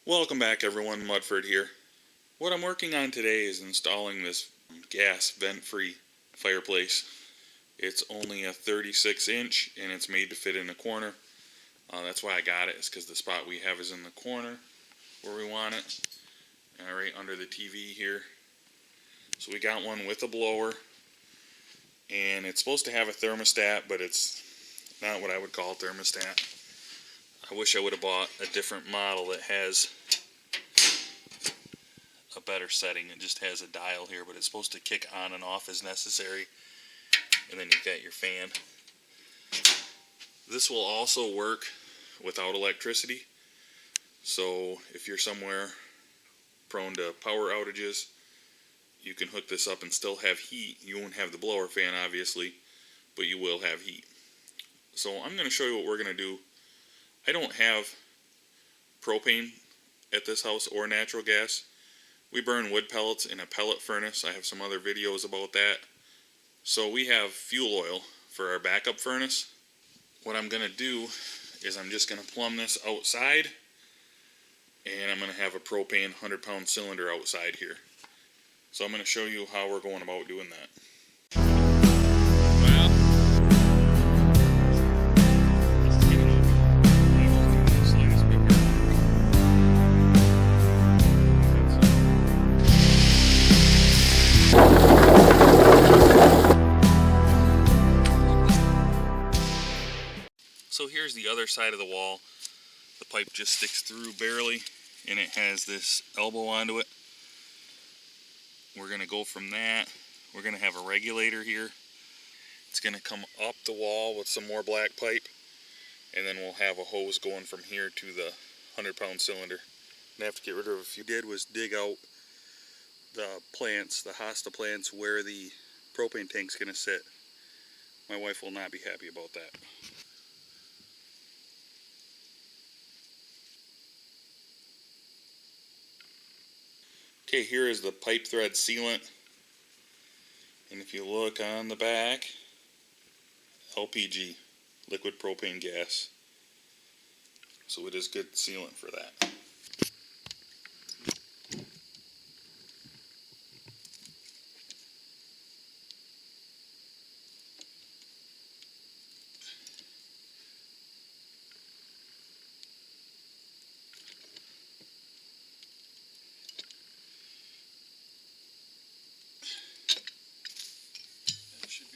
Welcome back everyone, Mudford here. What I'm working on today is installing this gas vent-free fireplace. It's only a 36-inch and it's made to fit in the corner. That's why I got it, is because the spot we have is in the corner where we want it. Right under the TV here. So we got one with a blower, and it's supposed to have a thermostat, but it's not what I would call a thermostat. I wish I would have bought a different model that has a better setting. It just has a dial here, but it's supposed to kick on and off as necessary, and then you've got your fan. This will also work without electricity, so if you're somewhere prone to power outages, you can hook this up and still have heat. You won't have the blower fan obviously, but you will have heat. So I'm going to show you what we're going to do. I don't have propane at this house or natural gas. We burn wood pellets in a pellet furnace. I have some other videos about that. So we have fuel oil for our backup furnace. What I'm going to do is I'm just going to plumb this outside, and I'm going to have a propane 100-pound cylinder outside here. So I'm going to show you how we're going about doing that. So here's the other side of the wall. The pipe just sticks through barely, and it has this elbow onto it. We're going to go from that. We're going to have a regulator here. It's going to come up the wall with some more black pipe, and then we'll have a hose going from here to the 100-pound cylinder. I have to get rid of, if you did, was dig out the plants, the hosta plants, where the propane tank's going to sit. My wife will not be happy about that. Okay, here is the pipe thread sealant, and if you look on the back, LPG, liquid propane gas. So it is good sealant for that.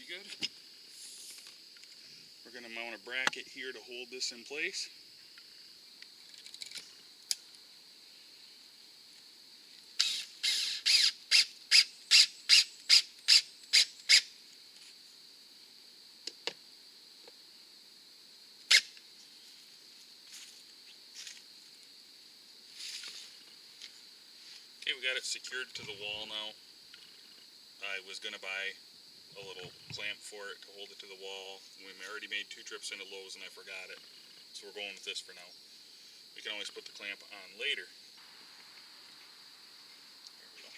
Good. We're going to mount a bracket here to hold this in place. Okay, we got it secured to the wall now. I was going to buy a little clamp for it to hold it to the wall. We already made 2 trips into Lowe's and I forgot it, so we're going with this for now. We can always put the clamp on later. There we go.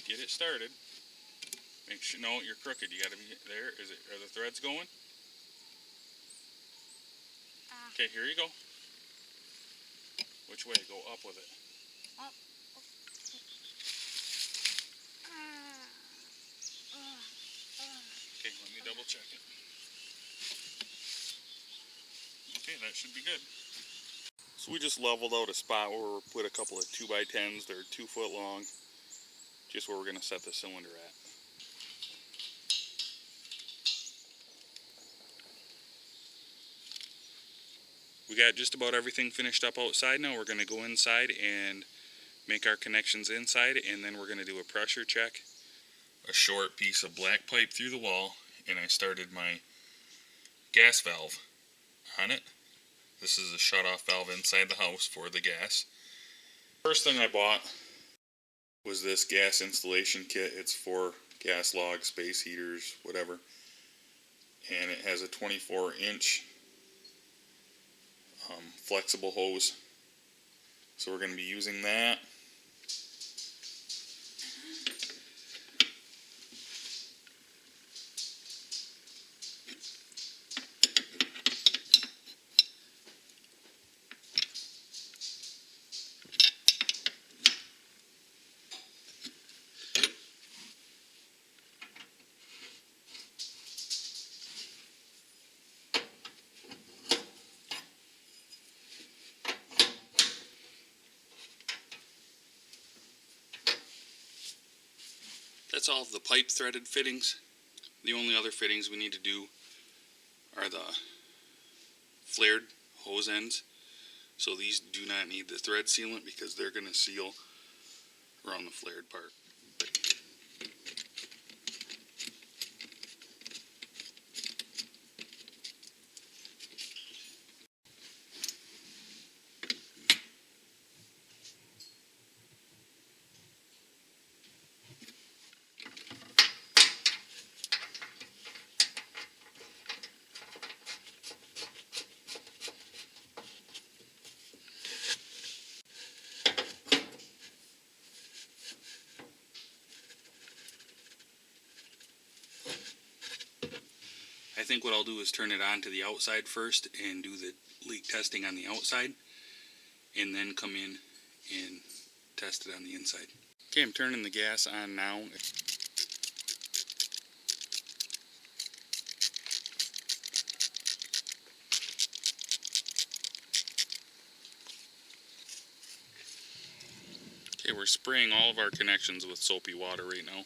Get it started. Make sure, no, you're crooked. You got to be there. Are the threads going? Okay, here you go. Which way? Go up with it. Up. Okay, let me double check it. Okay, that should be good. So we just leveled out a spot where we'll put a couple of 2x10s. They're 2 foot long. Just where we're going to set the cylinder at. We got just about everything finished up outside now. We're going to go inside and make our connections inside, and then we're going to do a pressure check. A short piece of black pipe through the wall, and I started my gas valve on it. This is a shut-off valve inside the house for the gas. First thing I bought was this gas installation kit. It's for gas logs, space heaters, whatever. And it has a 24-inch flexible hose. So we're going to be using that. That's all of the pipe threaded fittings. The only other fittings we need to do are the flared hose ends. So these do not need the thread sealant because they're going to seal around the flared part. I think what I'll do is turn it on to the outside first and do the leak testing on the outside, and then come in and test it on the inside. Okay, I'm turning the gas on now. Okay, we're spraying all of our connections with soapy water right now.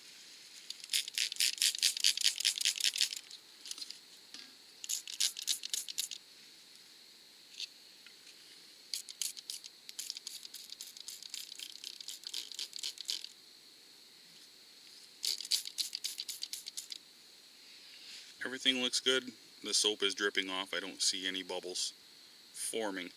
Everything looks good. The soap is dripping off. I don't see any bubbles forming.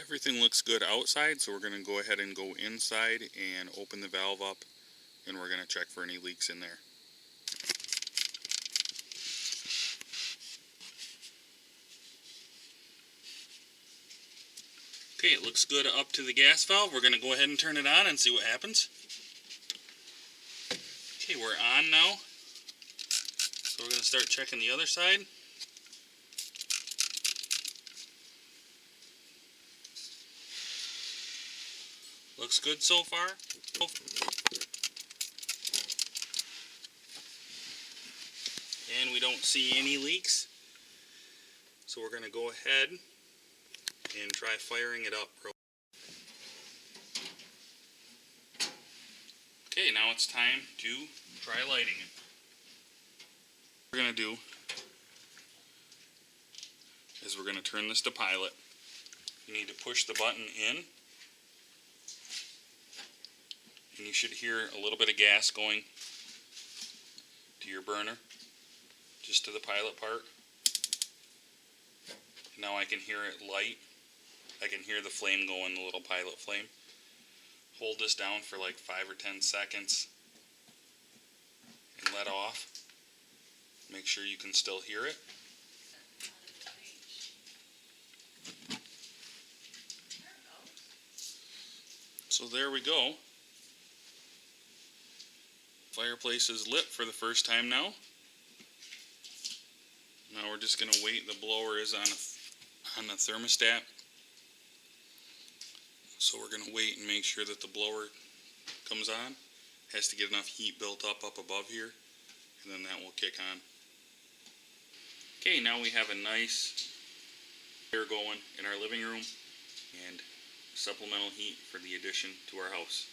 Everything looks good outside, so we're going to go ahead and go inside and open the valve up, and we're going to check for any leaks in there. Okay, it looks good up to the gas valve. We're going to go ahead and turn it on and see what happens. Okay, we're on now. So we're going to start checking the other side. Looks good so far. And we don't see any leaks. So we're going to go ahead and try firing it up. Okay, now it's time to try lighting it. What we're going to do is we're going to turn this to pilot. You need to push the button in, and you should hear a little bit of gas going to your burner, just to the pilot part. Now I can hear it light. I can hear the flame going, the little pilot flame. Hold this down for like 5 or 10 seconds and let off. Make sure you can still hear it. So there we go. Fireplace is lit for the first time now. Now we're just going to wait. The blower is on the thermostat. So we're going to wait and make sure that the blower comes on. Has to get enough heat built up above here, and then that will kick on. Okay, now we have a nice air going in our living room and supplemental heat for the addition to our house.